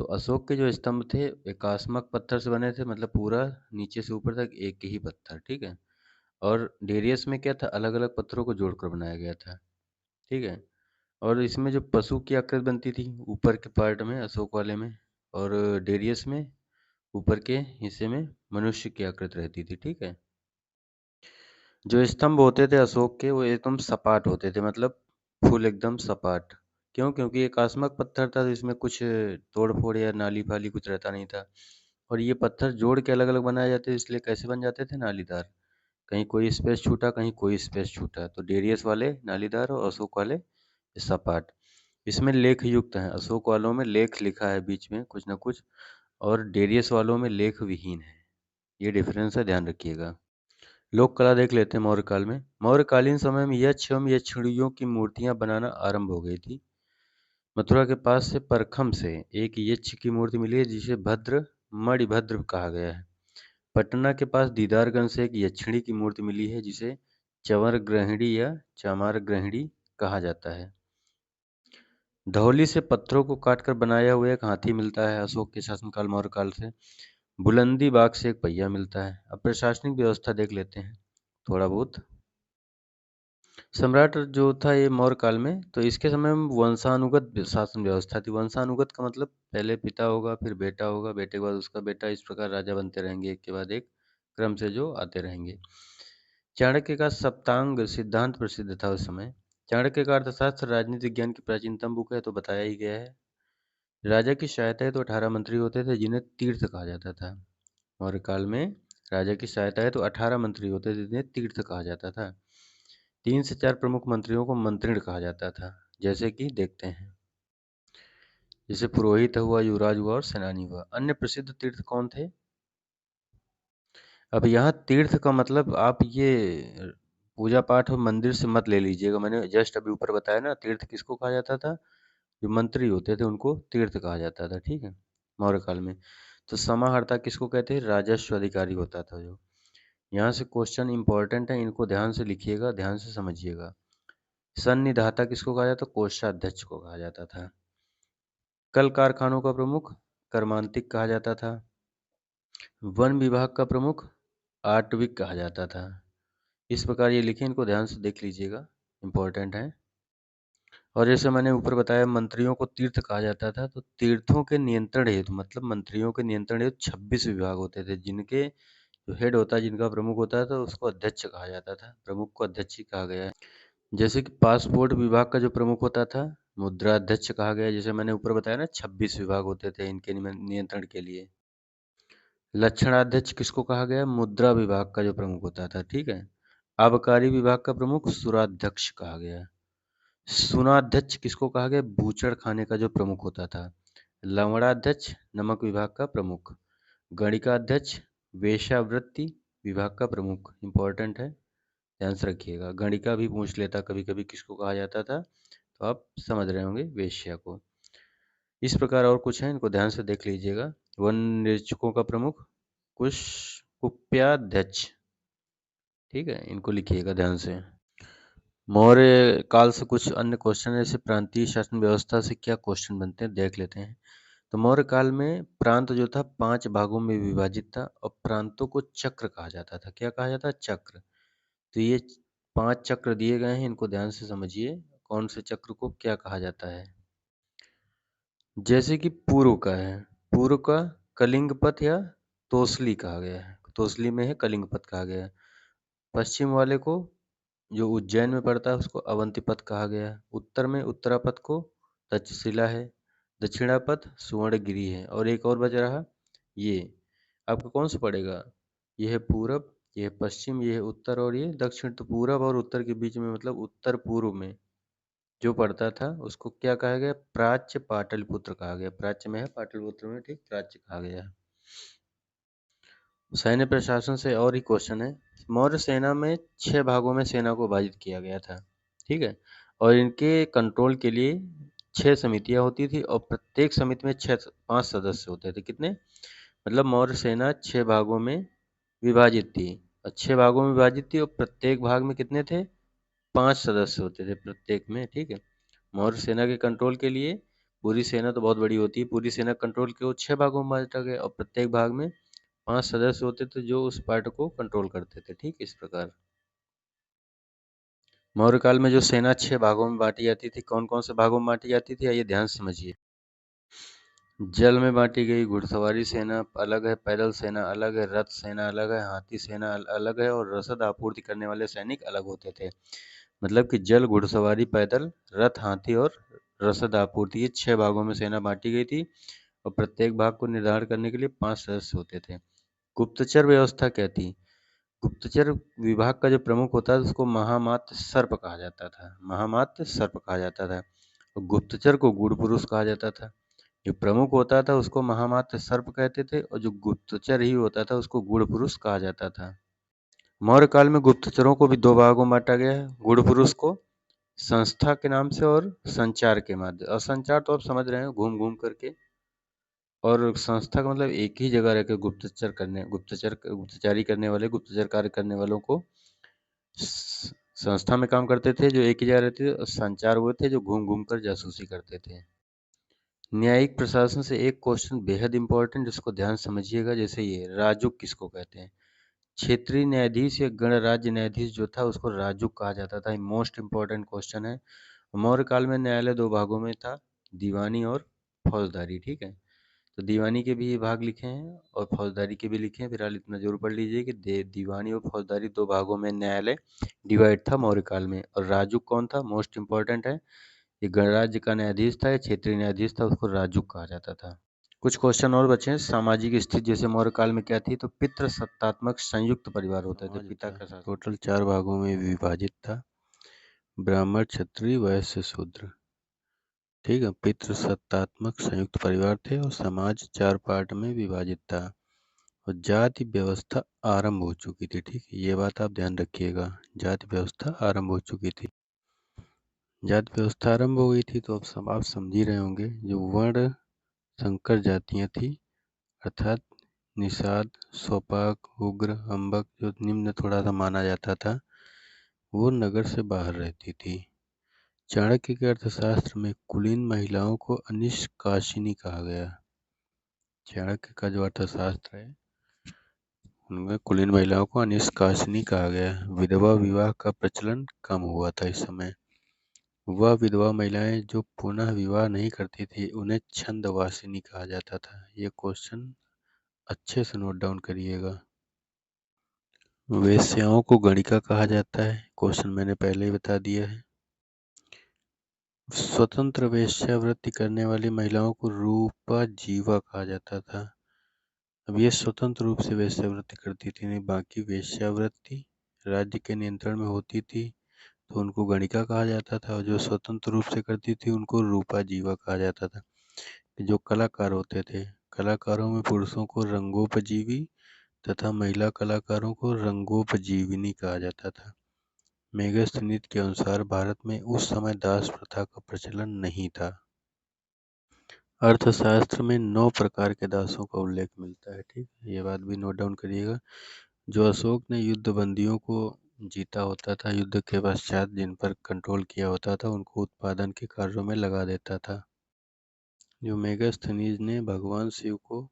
तो अशोक के जो स्तंभ थे एकास्मक पत्थर से बने थे, मतलब पूरा नीचे से ऊपर तक एक ही पत्थर, ठीक है। और डेरियस में क्या था, अलग अलग पत्थरों को जोड़कर बनाया गया था, ठीक है। और इसमें जो पशु की आकृति बनती थी ऊपर के पार्ट में अशोक वाले में, और डेरियस में ऊपर के हिस्से में मनुष्य की आकृति रहती थी, ठीक है। जो स्तंभ होते थे अशोक के वो एकदम सपाट होते थे, मतलब फुल एकदम सपाट। क्यों? क्योंकि एकास्मक पत्थर था तो इसमें कुछ तोड़ फोड़ या नाली फाली कुछ रहता नहीं था। और ये पत्थर जोड़ के अलग अलग बनाए जाते थे, इसलिए कैसे बन जाते थे, नालीदार। कहीं कोई स्पेस छूटा, कहीं कोई स्पेस छूटा, तो डेरियस वाले नालीदार और अशोक वाले सपाट। इसमें लेख युक्त है, अशोक वालों में लेख लिखा है बीच में कुछ ना कुछ, और डेरियस वालों में लेख विहीन है। ये डिफरेंस है, ध्यान रखिएगा। लोक कला देख लेते हैं मौर्य काल में। मौर्यकालीन समय में यक्ष एवं यक्षिणियों की मूर्तियां बनाना आरंभ हो गई थी। मथुरा के पास से परखम से एक यक्ष की मूर्ति मिली है जिसे भद्र मणिभद्र कहा गया है। पटना के पास दीदारगंज से एक यक्षिणी की मूर्ति मिली है जिसे चंवर ग्रहिणी या चामार ग्रहिणी कहा जाता है। धौली से पत्थरों को काटकर बनाया हुआ एक हाथी मिलता है अशोक के शासनकाल मौर्य काल से। बुलंदी बाग से एक पहिया मिलता है। अब प्रशासनिक व्यवस्था देख लेते हैं थोड़ा बहुत। सम्राट जो था ये मौर्य काल में, तो इसके समय में वंशानुगत शासन व्यवस्था थी। वंशानुगत का मतलब पहले पिता होगा, फिर बेटा होगा, बेटे के बाद उसका बेटा, इस प्रकार राजा बनते रहेंगे एक के बाद एक क्रम से जो आते रहेंगे। चाणक्य का सप्तांग सिद्धांत प्रसिद्ध था उस समय। चाणक्य का अर्थशास्त्र राजनीति विज्ञान की प्राचीनतम बुक है, तो बताया ही गया है। राजा की सहायता है तो 18 मंत्री होते थे जिन्हें तीर्थ कहा जाता था। मौर्य काल में राजा की सहायता है तो 18 मंत्री होते थे जिन्हें तीर्थ कहा जाता था। 3 से 4 प्रमुख मंत्रियों को मंत्रिण कहा जाता था, जैसे कि देखते हैं। जैसे पुरोहित हुआ, युवराज हुआ और सेनानी हुआ। अन्य प्रसिद्ध तीर्थ कौन थे? अब यहाँ तीर्थ का मतलब आप ये पूजा पाठ और मंदिर से मत ले लीजिएगा। मैंने जस्ट अभी ऊपर बताया ना, तीर्थ किसको कहा जाता था, जो मंत्री होते थे उनको तीर्थ कहा जाता था, ठीक है, मौर्य काल में। तो समाहर्ता किसको कहते हैं? राजस्व अधिकारी होता था जो। यहाँ से क्वेश्चन इंपॉर्टेंट है, इनको ध्यान से लिखिएगा, ध्यान से समझिएगा। सन्निधाता किसको कहा जाता? कोषाध्यक्ष को कहा जाता था। कल कारखानों का प्रमुख कर्मांतिक कहा जाता था। वन विभाग का प्रमुख आटविक कहा जाता था। इस प्रकार ये लिखे, इनको ध्यान से देख लीजिएगा, इंपॉर्टेंट है। और जैसे मैंने ऊपर बताया मंत्रियों को तीर्थ कहा जाता था, तो तीर्थों के नियंत्रण हेतु, मतलब मंत्रियों के नियंत्रण हेतु 26 विभाग होते थे, जिनके जो हेड होता है, जिनका प्रमुख होता है, तो उसको अध्यक्ष कहा जाता था। प्रमुख को अध्यक्ष ही कहा गया है। जैसे कि पासपोर्ट विभाग का जो प्रमुख होता था, मुद्रा अध्यक्ष कहा गया है। जैसे मैंने ऊपर बताया ना, 26 विभाग होते थे इनके नियंत्रण के लिए। लक्षणाध्यक्ष किसको कहा गया? मुद्रा विभाग का जो प्रमुख होता था, ठीक है। आबकारी विभाग का प्रमुख सुराध्यक्ष कहा गया। सुनाध्यक्ष किसको कहा गया? बूचड़ खाने का जो प्रमुख होता था। लवणाध्यक्ष नमक विभाग का प्रमुख। गणिकाध्यक्ष वेश्यावृत्ति विभाग का प्रमुख। इंपॉर्टेंट है, ध्यान से रखिएगा। गणिका भी पूछ लेता कभी कभी, किसको कहा जाता था, तो आप समझ रहे होंगे, वेश्या को। इस प्रकार और कुछ है, इनको ध्यान से देख लीजिएगा। वन निरीक्षकों का प्रमुख कुश कुप्याध्यक्ष, ठीक है, इनको लिखिएगा ध्यान से। मौर्य काल से कुछ अन्य क्वेश्चन, जैसे प्रांतीय शासन व्यवस्था से क्या क्वेश्चन बनते हैं देख लेते हैं। तो मौर्य काल में प्रांत जो था 5 भागों में विभाजित था, और प्रांतों को चक्र कहा जाता था। क्या कहा जाता है? चक्र। तो ये 5 चक्र दिए गए हैं, इनको ध्यान से समझिए, कौन से चक्र को क्या कहा जाता है। जैसे कि पूर्व का है, पूर्व का कलिंग पथ या तोसली कहा गया है, तोसली में है कलिंग पथ कहा गया है। पश्चिम वाले को, जो उज्जैन में पड़ता है, उसको अवंतिपथ कहा गया है। उत्तर में उत्तरापथ को तक्षशिला है। दक्षिणापथ सुवर्णगिरी है। और एक और बच रहा, ये आपको कौन सा पड़ेगा? ये है पूरब, ये है पश्चिम, ये है उत्तर और ये दक्षिण। तो पूरब और उत्तर के बीच में, मतलब उत्तर पूर्व में जो पड़ता था, उसको क्या कहा गया? प्राच्य पाटलिपुत्र कहा गया। प्राच्य में है, पाटलिपुत्र में, ठीक, प्राच्य कहा गया। सैन्य प्रशासन से और ही क्वेश्चन है। मौर्य सेना में 6 भागों में सेना को विभाजित किया गया था, ठीक है। और इनके कंट्रोल के लिए 6 समितियां होती थी, और प्रत्येक समिति में 5 सदस्य होते थे। कितने? मतलब मौर्य सेना 6 भागों में विभाजित थी, और 6 भागों में विभाजित थी, और प्रत्येक भाग में कितने थे? 5 सदस्य होते थे प्रत्येक में, ठीक है। मौर्य सेना के कंट्रोल के लिए पूरी सेना तो बहुत बड़ी होती है, पूरी सेना कंट्रोल के वो 6 भागों में बाँटा गया और प्रत्येक भाग में 5 सदस्य होते थे जो उस पार्ट को कंट्रोल करते थे, ठीक इस प्रकार। मौर्य काल में जो सेना 6 भागों में बाँटी जाती थी, कौन-कौन से भागों में बाँटी जाती थी आइए ध्यान से समझिए। जल में बाँटी गई घुड़सवारी सेना अलग है, पैदल सेना अलग है, रथ सेना अलग है, हाथी सेना अलग है और रसद आपूर्ति करने वाले सैनिक अलग होते थे। मतलब कि जल, घुड़सवारी, पैदल, रथ, हाथी और रसद आपूर्ति ये 6 भागों में सेना बाँटी गई थी और प्रत्येक भाग को निर्धारण करने के लिए 5 सदस्य होते थे। गुप्तचर व्यवस्था क्या थी? गुप्तचर विभाग का जो प्रमुख होता है उसको महामात्य सर्प कहा जाता था। महामात्य सर्प कहा जाता था। और गुप्तचर को गूढ़ पुरुष कहा जाता था। जो प्रमुख होता था उसको महामात्य सर्प कहते थे और जो गुप्तचर ही होता था उसको गूढ़ पुरुष कहा जाता था। मौर्य काल में गुप्तचरों को भी 2 भागों में बाँटा गया है। गूढ़ पुरुष को संस्था के नाम से और संचार के माध्यम, और संचार तो आप समझ रहे हैं घूम घूम करके, और संस्था का मतलब एक ही जगह रहकर गुप्तचारी करने वाले, गुप्तचर कार्य करने वालों को संस्था में काम करते थे जो एक ही जगह रहते थे, और संचार वो थे जो घूम घूम कर जासूसी करते थे। न्यायिक प्रशासन से एक क्वेश्चन बेहद इंपॉर्टेंट, जिसको ध्यान समझिएगा। जैसे ये राजुक किसको कहते हैं? क्षेत्रीय न्यायाधीश या गणराज्य न्यायाधीश जो था उसको राजुक कहा जाता था। मोस्ट इंपॉर्टेंट क्वेश्चन है। मौर्य काल में न्यायालय 2 भागों में था, दीवानी और फौजदारी, ठीक है। तो दीवानी के भी भाग लिखे हैं और फौजदारी के भी लिखे हैं। फिलहाल इतना जरूर पढ़ लीजिए कि दीवानी और फौजदारी 2 भागों में न्यायालय डिवाइड था मौर्य काल में। और राजुक कौन था? मोस्ट इंपॉर्टेंट है। ये गणराज्य का न्यायाधीश था या क्षेत्रीय न्यायाधीश था, उसको राजुक कहा जाता था। कुछ क्वेश्चन और बचे हैं। सामाजिक स्थिति जैसे मौर्य काल में क्या थी? तो पितृसत्तात्मक संयुक्त परिवार होते थे। पिता का शासन टोटल 4 भागों में विभाजित था, ब्राह्मण, क्षत्रिय, वैश्य, शूद्र, ठीक है। पितृसत्तात्मक संयुक्त परिवार थे और समाज 4 पार्ट में विभाजित था और जाति व्यवस्था आरंभ हो चुकी थी, ठीक है। ये बात आप ध्यान रखिएगा, जाति व्यवस्था आरंभ हो चुकी थी। जाति व्यवस्था आरंभ हो गई थी तो अब सब आप समझ ही रहे होंगे, जो वर्ण संकर जातियां थी अर्थात निषाद, सोपाक, उग्र, अम्बक जो निम्न थोड़ा सा माना जाता था, वो नगर से बाहर रहती थी। चाणक्य के अर्थशास्त्र में कुलीन महिलाओं को अनिष्कासिनी कहा गया। चाणक्य का जो अर्थशास्त्र है उनमें कुलीन महिलाओं को अनिष्कासिनी कहा गया। विधवा विवाह का प्रचलन कम हुआ था इस समय। वह विधवा महिलाएं जो पुनः विवाह नहीं करती थी उन्हें छंदवासिनी कहा जाता था। ये क्वेश्चन अच्छे से नोट डाउन करिएगा। वेश्याओं को गणिका कहा जाता है, क्वेश्चन मैंने पहले ही बता दिया है। स्वतंत्र वेश्यावृत्ति करने वाली महिलाओं को रूपा जीवा कहा जाता था। अब ये स्वतंत्र रूप से वेश्यावृत्ति करती थी, नहीं बाकी वेश्यावृत्ति राज्य के नियंत्रण में होती थी तो उनको गणिका कहा जाता था, और जो स्वतंत्र रूप से करती थी उनको रूपा जीवा कहा जाता था। जो कलाकार होते थे, कलाकारों में पुरुषों को रंगोपजीवी तथा महिला कलाकारों को रंगोपजीविनी कहा जाता था। मेगास्थनीज के अनुसार भारत में उस समय दास प्रथा का प्रचलन नहीं था। अर्थशास्त्र में 9 प्रकार के दासों का उल्लेख मिलता है, ठीक है। ये बात भी नोट डाउन करिएगा। जो अशोक ने युद्ध बंदियों को जीता होता था, युद्ध के पश्चात जिन पर कंट्रोल किया होता था उनको उत्पादन के कार्यों में लगा देता था। जो मेगास्थनीज ने भगवान शिव को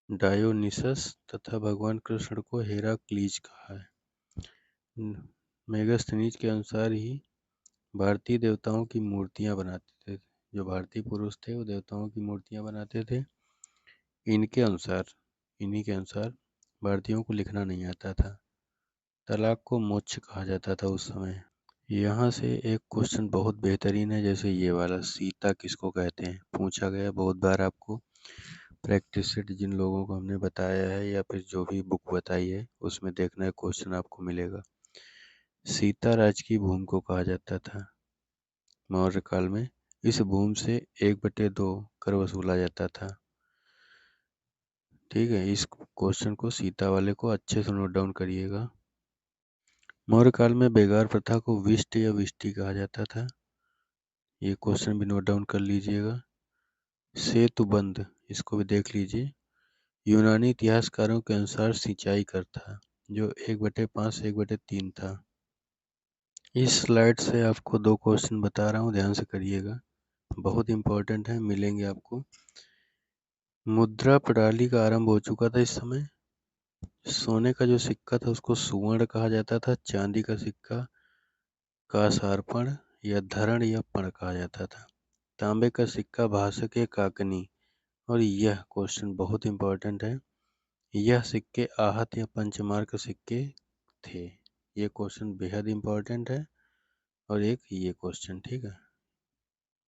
डायोनिसस तथा भगवान कृष्ण को हेराक्लीज कहा है। मेगास्थनीज के अनुसार ही भारतीय देवताओं की मूर्तियां बनाते थे। जो भारतीय पुरुष थे वो देवताओं की मूर्तियां बनाते थे। इन्हीं के अनुसार भारतीयों को लिखना नहीं आता था। तलाक को मोक्ष कहा जाता था उस समय। यहाँ से एक क्वेश्चन बहुत बेहतरीन है, जैसे ये वाला, सीता किसको कहते हैं? पूछा गया बहुत बार आपको। प्रैक्टिस सेट जिन लोगों को हमने बताया है या फिर जो भी बुक बताई है उसमें देखना है, क्वेश्चन आपको मिलेगा। सीता राज की भूमि को कहा जाता था मौर्य काल में। इस भूमि से 1/2 कर वसूला जाता था, ठीक है। इस क्वेश्चन को, सीता वाले को अच्छे से नोट डाउन करिएगा। मौर्य काल में बेगार प्रथा को विष्ट या विष्टि कहा जाता था। ये क्वेश्चन भी नोट डाउन कर लीजिएगा। सेतुबंध, इसको भी देख लीजिए। यूनानी इतिहासकारों के अनुसार सिंचाई कर था, जो 1/5 से 1/3 था। इस स्लाइड से आपको 2 क्वेश्चन बता रहा हूँ, ध्यान से करिएगा। बहुत इंपॉर्टेंट है, मिलेंगे आपको। मुद्रा प्रणाली का आरंभ हो चुका था इस समय। सोने का जो सिक्का था उसको सुवर्ण कहा जाता था, चांदी का सिक्का का सार्पण या धरण या पण कहा जाता था, तांबे का सिक्का भाषक या काकनी। और यह क्वेश्चन बहुत इंपॉर्टेंट है, यह सिक्के आहत या पंचमार्क सिक्के थे। ये क्वेश्चन बेहद इंपॉर्टेंट है। और एक ये क्वेश्चन, ठीक है।